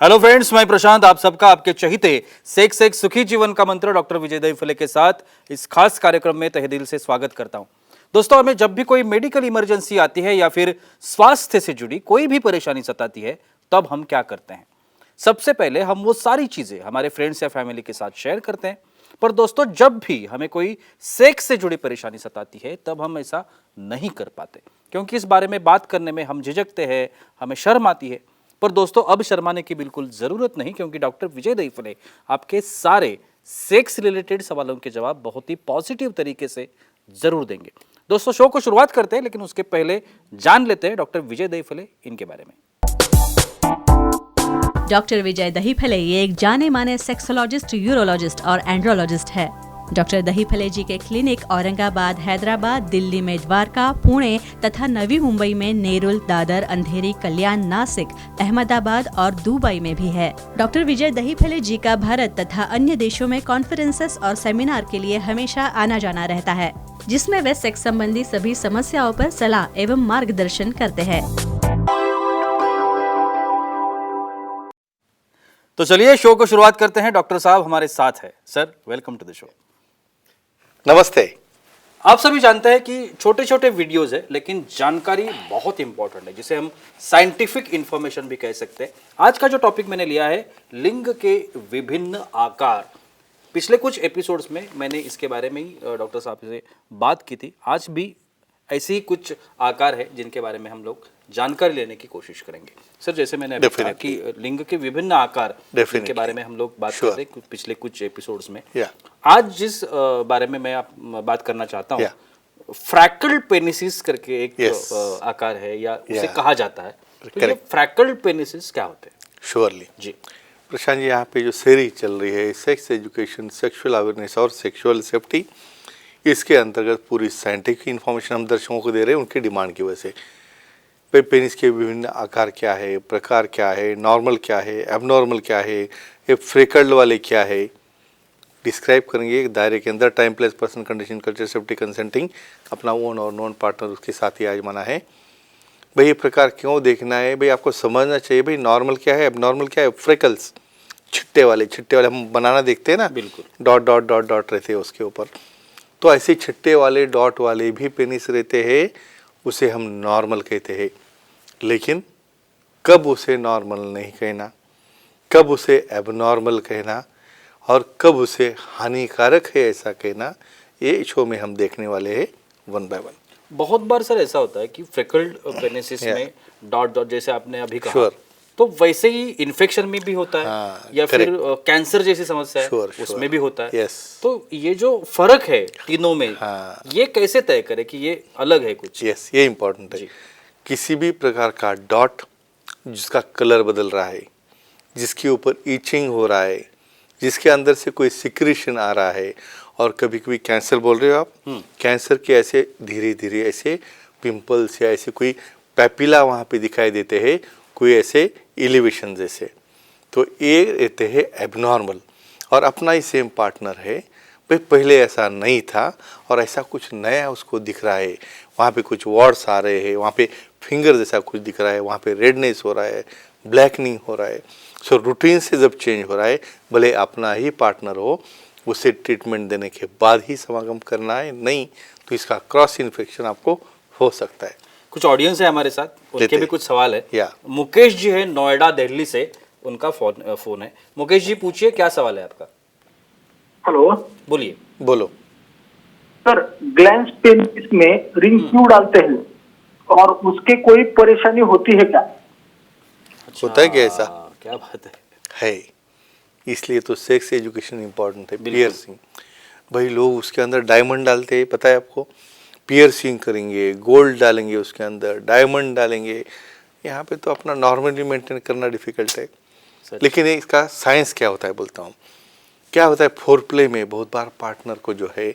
Hello friends, मैं प्रशांत आप सबका आपके चहीते सेक्स एक सुखी जीवन का मंत्र डॉक्टर विजय दहीफले के साथ इस खास कार्यक्रम में तहे दिल से स्वागत करता हूं। दोस्तों, हमें जब भी कोई मेडिकल इमरजेंसी आती है या फिर स्वास्थ्य से जुड़ी कोई भी परेशानी सताती है, तब हम क्या करते हैं? सबसे पहले हम वो सारी चीजें हमारे फ्रेंड्स या फैमिली के साथ शेयर करते हैं। पर दोस्तों, जब भी हमें कोई सेक्स से जुड़ी परेशानी सताती है, तब हम ऐसा नहीं कर पाते, क्योंकि इस बारे में बात करने में हम झिझकते हैं, हमें शर्म आती है। पर दोस्तों, अब शर्माने की बिल्कुल जरूरत नहीं, क्योंकि डॉक्टर विजय दहीफले आपके सारे सेक्स रिलेटेड सवालों के जवाब बहुत ही पॉजिटिव तरीके से जरूर देंगे। दोस्तों, शो को शुरुआत करते हैं, लेकिन उसके पहले जान लेते हैं डॉक्टर विजय दहीफले इनके बारे में। डॉक्टर विजय दहीफले ये एक जाने माने सेक्सोलॉजिस्ट, यूरोलॉजिस्ट और एंड्रोलॉजिस्ट है। डॉक्टर दहीफले जी के क्लिनिक औरंगाबाद, हैदराबाद, दिल्ली में द्वारका, पुणे तथा नवी मुंबई में नेरुल, दादर, अंधेरी, कल्याण, नासिक, अहमदाबाद और दुबई में भी है। डॉक्टर विजय दहीफले जी का भारत तथा अन्य देशों में कॉन्फ्रेंसेस और सेमिनार के लिए हमेशा आना जाना रहता है, जिसमें वे सेक्स संबंधी सभी समस्याओं पर सलाह एवं मार्गदर्शन करते हैं। तो चलिए शो को शुरुआत करते हैं। डॉक्टर साहब हमारे साथ है। Sir, welcome to the show. नमस्ते। आप सभी जानते हैं कि छोटे छोटे वीडियोस है, लेकिन जानकारी बहुत इंपॉर्टेंट है, जिसे हम साइंटिफिक इंफॉर्मेशन भी कह सकते हैं। आज का जो टॉपिक मैंने लिया है, लिंग के विभिन्न आकार। पिछले कुछ एपिसोड्स में मैंने इसके बारे में ही डॉक्टर साहब से बात की थी। आज भी ऐसे ही कुछ आकार है जिनके बारे में हम लोग जानकारी लेने की कोशिश करेंगे। सर, जैसे मैंने अभी कहा कि लिंग के विभिन्न आकार के बारे में हम लोग बात कर रहे हैं पिछले कुछ एपिसोड्स में। आज जिस बारे में मैं बात करना चाहता हूँ, फ्रैकल्ड पेनिसिस करके एक आकार है, या उसे कहा जाता है। तो ये फ्रैकल्ड पेनिसिस क्या होते हैं? श्योरली जी प्रशांत जी, यहाँ पे जो सीरीज चल रही है सेक्स एजुकेशन, सेक्सुअल अवेयरनेस और सेक्सुअल सेफ्टी, इसके अंतर्गत पूरी साइंटिफिक इन्फॉर्मेशन हम दर्शकों को दे रहे हैं उनकी डिमांड की वजह से। पेनिस के विभिन्न आकार क्या है, प्रकार क्या है, नॉर्मल क्या है, एबनॉर्मल क्या है, ये फ्रेकल्ड वाले क्या है, डिस्क्राइब करेंगे एक दायरे के अंदर। Time, place, person, condition, culture, safety, consenting, अपना ओन और नॉन पार्टनर उसके साथ ही आजमाना है। भाई ये प्रकार क्यों देखना है, भाई आपको समझना चाहिए भाई नॉर्मल क्या है, एबनॉर्मल क्या है। फ्रेकल्स छिट्टे वाले हम बनाना देखते हैं ना, बिल्कुल, डॉट डॉट डॉट डॉट रहते हैं उसके ऊपर। तो ऐसे छिट्टे वाले, डॉट वाले भी पेनिस रहते हैं, उसे हम नॉर्मल कहते हैं। लेकिन कब उसे नॉर्मल नहीं कहना, कब उसे एबनॉर्मल कहना और कब उसे हानिकारक है ऐसा कहना, ये शो में हम देखने वाले हैं वन बाय वन। बहुत बार सर ऐसा होता है कि फ्रेकल्ड पेनिसिस में डॉट डॉट, जैसे आपने अभी कहा, तो वैसे ही इन्फेक्शन में भी होता है, या फिर कैंसर जैसी समस्या है उसमें भी होता है। तो ये जो फर्क है तीनों में, ये कैसे तय करे कि ये अलग है कुछ? ये इम्पोर्टेंट है। किसी भी प्रकार का डॉट जिसका कलर बदल रहा है, जिसके ऊपर ईचिंग हो रहा है, जिसके अंदर से कोई सिक्रीशन आ रहा है, और कभी कभी कैंसर बोल रहे हो आप, कैंसर के ऐसे धीरे धीरे ऐसे पिंपल्स या ऐसे कोई पैपिला वहाँ पे दिखाई देते हैं, कोई ऐसे एलिवेशन जैसे, तो ये रहते हैं एबनॉर्मल। और अपना ही सेम पार्टनर है, भाई पहले ऐसा नहीं था और ऐसा कुछ नया उसको दिख रहा है, वहाँ पे कुछ वॉर्ड्स आ रहे हैं, वहाँ पे फिंगर जैसा कुछ दिख रहा है, वहाँ पे रेडनेस हो रहा है, ब्लैकनिंग हो रहा है। सो रूटीन से जब चेंज हो रहा है, भले अपना ही पार्टनर हो, उसे ट्रीटमेंट देने के बाद ही समागम करना है, नहीं तो इसका क्रॉस इन्फेक्शन आपको हो सकता है। कुछ ऑडियंस है हमारे साथ, उनके भी कुछ सवाल है। या मुकेश जी है नोएडा, दिल्ली से, उनका फोन है। मुकेश जी, पूछिए, क्या सवाल है आपका? हेलो, बोलिए। बोलो सर। ग्लैंस पेनिस में रिंग क्यों डालते हैं और उसके कोई परेशानी होती है क्या? होता है क्या ऐसा? क्या बात है। इसलिए तो सेक्स एजुकेशन इम्पोर्टेंट है। पियर्सिंग, भाई लोग उसके अंदर डायमंड डालते हैं, पता है आपको? पियर्सिंग करेंगे, गोल्ड डालेंगे उसके अंदर, डायमंड डालेंगे, यहाँ पे तो अपना नॉर्मली मेंटेन करना डिफिकल्ट है। लेकिन इसका साइंस क्या होता है बोलता हूँ। क्या होता है, फोर प्ले में बहुत बार पार्टनर को जो है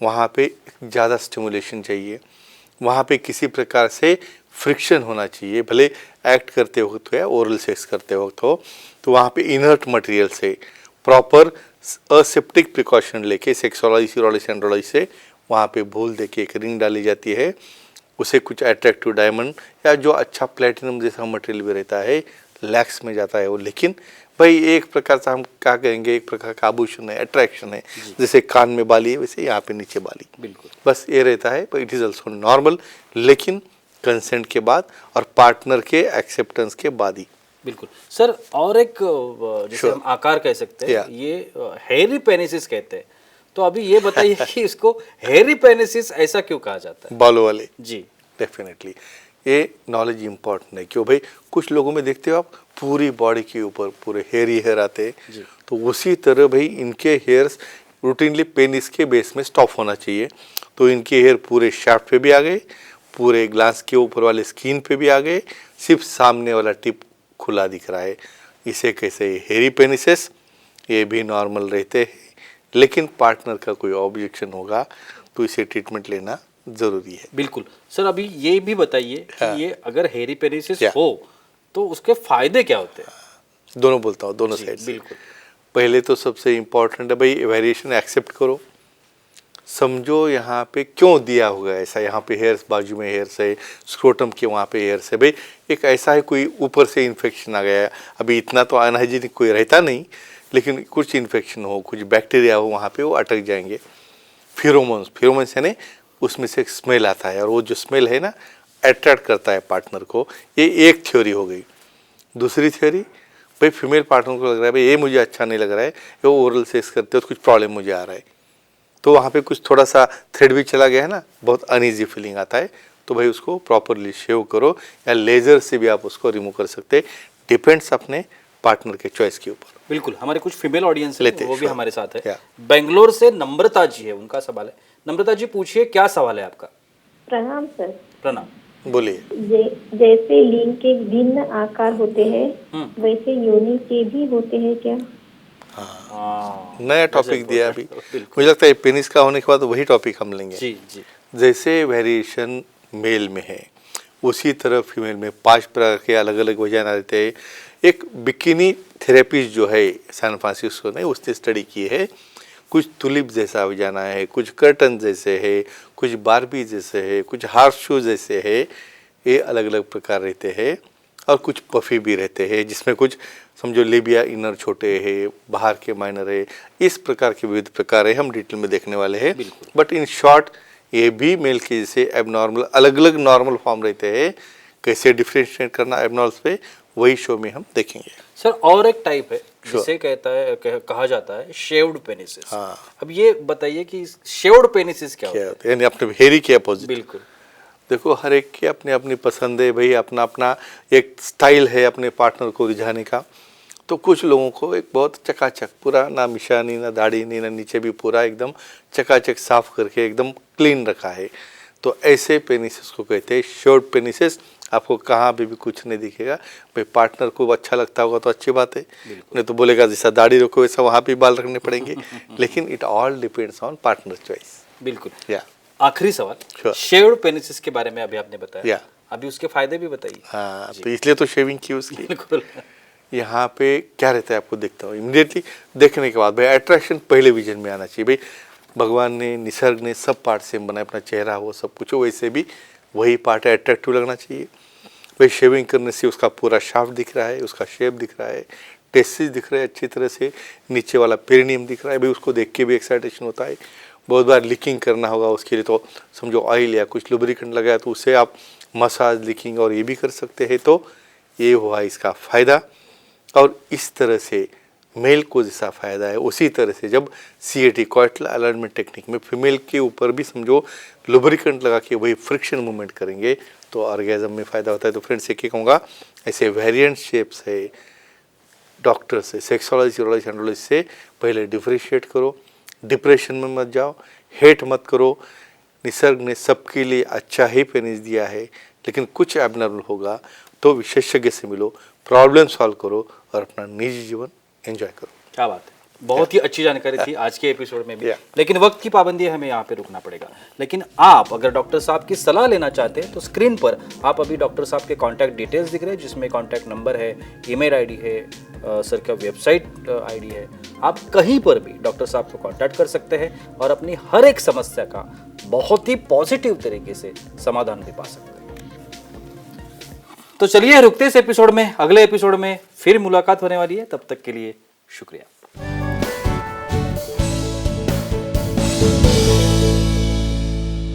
वहाँ पे ज़्यादा स्टिमुलेशन चाहिए, वहाँ पे किसी प्रकार से फ्रिक्शन होना चाहिए, भले एक्ट करते वक्त हो या ओरल सेक्स करते वक्त हो। तो वहाँ पे इनर्ट मटेरियल से प्रॉपर असेप्टिक प्रिकॉशन लेके सेक्सोलॉजी, यूरोलॉजी, एंड्रोलॉजी से वहाँ पे भूल दे के एक रिंग डाली जाती है, उसे कुछ अट्रैक्टिव डायमंड या जो अच्छा प्लेटिनम जैसा मटेरियल भी रहता है लैक्स में जाता है वो। लेकिन भाई एक प्रकार से हम क्या कहेंगे, एक प्रकार का आभूषण है, अट्रैक्शन है, जैसे कान में बाली है वैसे यहाँ पे नीचे बाली, बिल्कुल बस ये रहता है। पर इट इज़ ऑल्सो नॉर्मल, लेकिन कंसेंट के बाद और पार्टनर के एक्सेप्टेंस के बाद ही। बिल्कुल सर। और एक जैसे हम आकार कह सकते हैं, Yeah. ये हेयरी पेनिसिस कहते हैं, तो अभी ये बताइए कि इसको हेयरी पेनिसिस ऐसा क्यों कहा जाता है? बालों वाले जी डेफिनेटली ये नॉलेज इम्पॉर्टेंट है। क्यों भाई, कुछ लोगों में देखते हो आप पूरी बॉडी के ऊपर पूरे हेयर हेयर आते हैं, तो उसी तरह भाई इनके हेयर्स रूटीनली पेनिस के बेस में स्टॉप होना चाहिए। तो इनके हेयर पूरे शाफ्ट पे भी आ गए, पूरे ग्लास के ऊपर वाले स्किन पे भी आ गए, सिर्फ सामने वाला टिप खुला दिख रहा है। इसे कैसे हेयरी पेनिसेस, ये भी नॉर्मल रहते हैं, लेकिन पार्टनर का कोई ऑब्जेक्शन होगा तो इसे ट्रीटमेंट लेना जरूरी है। बिल्कुल सर। अभी ये भी बताइए कि हाँ। ये अगर हेयरी पेनिसिस Yeah. हो तो उसके फायदे क्या होते हैं? दोनों बोलता हूँ, दोनों जी, साइड से। बिल्कुल पहले तो सबसे इम्पोर्टेंट है भाई वेरिएशन एक्सेप्ट करो, समझो यहाँ पे क्यों दिया होगा ऐसा, यहाँ पे हेयर्स बाजू में हेयर्स है, स्क्रोटम के वहाँ पे हेयर्स है। भाई एक ऐसा है कोई ऊपर से इन्फेक्शन आ गया है, अभी इतना तो अनहाइजीनिक कोई रहता नहीं, लेकिन कुछ इन्फेक्शन हो, कुछ बैक्टीरिया हो, वहाँ पे वो अटक जाएंगे। फिरोमोन्स यानी उसमें से एक स्मेल आता है, और वो जो स्मेल है ना अट्रैक्ट करता है पार्टनर को। ये एक थ्योरी हो गई। दूसरी थ्योरी, भाई फीमेल पार्टनर को लग रहा है भाई ये मुझे अच्छा नहीं लग रहा है, वो ओरल सेक्स करते हो तो कुछ प्रॉब्लम मुझे आ रहा है, तो वहाँ पे कुछ थोड़ा सा थ्रेड भी चला गया है ना, बहुत अनईजी फीलिंग आता है, तो भाई उसको प्रॉपरली शेव करो, या लेज़र से भी आप उसको रिमूव कर सकते हैं। डिपेंड्स अपने पार्टनर के चॉइस के ऊपर। बिल्कुल। हमारे कुछ फीमेल ऑडियंस लेते वो भी sure. हमारे साथ है। Yeah. बेंगलोर से नम्रता जी है, उनका सवाल है। नम्रता जी पूछिए, क्या सवाल है आपका? प्रणाम सर। प्रणाम। बोलिए। जैसे लिंग के विभिन्न आकार होते हैं वैसे योनि के भी होते हैं क्या? हाँ, नया टॉपिक दिया अभी, बिल्कुल। मुझे लगता है पेनिस का होने के बाद वही टॉपिक हम लेंगे। जी जी जैसे वेरिएशन मेल में है, उसी तरह फीमेल में 5 प्रकार के अलग अलग वजाना रहते हैं। एक बिकिनी थेरेपिस्ट जो है सैन फ्रांसिस्को ने, उसने स्टडी की है, कुछ तुलिप जैसा वजाना है, कुछ कर्टन जैसे है, कुछ बारबी जैसे है, कुछ हार्स शू जैसे है, ये अलग अलग प्रकार रहते हैं। और कुछ पफी भी रहते हैं, जिसमें कुछ समझो लेबिया इनर छोटे है, बाहर के माइनर है, इस प्रकार के विविध प्रकार है, हम डिटेल में देखने वाले हैं। बट इन शॉर्ट ये भी मेल के जैसे एबनॉर्मल अलग अलग नॉर्मल फॉर्म रहते हैं। कैसे डिफ्रेंशिएट करना एबनॉर्मल्स पे, वही शो में हम देखेंगे। सर। और एक टाइप है जिसे कहा जाता है शेव्ड पेनिसिस। हाँ। अब ये बताइए कि शेव्ड पेनिसिस क्या होता क्या है? होता है, यानी अपने हेरी के अपोजिट। बिल्कुल। देखो हर एक की अपनी अपनी पसंद है भाई, अपना अपना एक स्टाइल है अपने पार्टनर को रिझाने का। तो कुछ लोगों को एक बहुत चकाचक पूरा, ना मिशानी ना दाढ़ी नहीं ना नीचे भी, पूरा एकदम चकाचक साफ करके एकदम क्लीन रखा है, तो ऐसे पेनिसेस को कहते हैं शॉर्ट पेनिसेस। आपको कहाँ पे भी कुछ नहीं दिखेगा। भाई पार्टनर को अच्छा लगता होगा तो अच्छी बात है, नहीं तो बोलेगा जैसा दाढ़ी रखो वैसा वहाँ पे बाल रखने पड़ेंगे। लेकिन it all depends on partner choice. बिल्कुल। या आखिरी सवाल, Sure. शेव्ड पेनिसिस के बारे में अभी आपने बताया। Yeah. अभी उसके फायदे भी बताइए। हाँ, तो इसलिए तो शेविंग की उसकी। बिल्कुल। यहाँ पे क्या रहता है आपको देखता हूँ इमीडिएटली देखने के बाद, भाई अट्रैक्शन पहले विजन में आना चाहिए। भाई भगवान ने, निसर्ग ने सब पार्ट सेम बनाया, अपना चेहरा हो सब कुछ हो, वैसे भी वही पार्ट है अट्रैक्टिव लगना चाहिए। भाई शेविंग करने से उसका पूरा शाफ्ट दिख रहा है, उसका शेप दिख रहा है, टेस्टिस दिख रहे हैं अच्छी तरह से, नीचे वाला पेरिनियम दिख रहा है, भाई उसको देख के भी एक्साइटेशन होता है। बहुत बार लीकिंग करना होगा, उसके लिए तो समझो ऑयल या कुछ लुब्रिकेंट लगाया तो उससे आप मसाज, लीकिंग और ये भी कर सकते हैं। तो ये हुआ इसका फ़ायदा। और इस तरह से मेल को जैसा फ़ायदा है, उसी तरह से जब CAT कॉइटल अलाइनमेंट टेक्निक में फीमेल के ऊपर भी समझो लुब्रिकेंट लगा के वही फ्रिक्शन मूवमेंट करेंगे तो ऑर्गेज़म में फ़ायदा होता है। तो फ्रेंड्स एक ही कहूँगा, ऐसे वेरिएंट शेप्स है, डॉक्टर से, सेक्सोलॉजी, यूरोलॉजी, एंड्रोलॉजी से पहले डिफ्रेंशिएट करो, डिप्रेशन में मत जाओ, हेट मत करो। निसर्ग ने सबके लिए अच्छा ही पेनिस दिया है, लेकिन कुछ एबनॉर्मल होगा तो विशेषज्ञ से मिलो, प्रॉब्लम सॉल्व करो और अपना निजी जीवन एंजॉय करो। क्या बात है, बहुत ही अच्छी जानकारी थी आज के एपिसोड में भी। Yeah. लेकिन वक्त की पाबंदी है, हमें यहाँ पे रुकना पड़ेगा। लेकिन आप अगर डॉक्टर साहब की सलाह लेना चाहते हैं तो स्क्रीन पर आप अभी डॉक्टर साहब के कॉन्टैक्ट डिटेल्स दिख रहे हैं, जिसमें कॉन्टैक्ट नंबर है, ईमेल आईडी है, सर का वेबसाइट आईडी है। आप कहीं पर भी डॉक्टर साहब को कॉन्टैक्ट कर सकते हैं और अपनी हर एक समस्या का बहुत ही पॉजिटिव तरीके से समाधान भी पा सकते हैं। तो चलिए रुकते इस एपिसोड में, अगले एपिसोड में फिर मुलाकात होने वाली है। तब तक के लिए शुक्रिया।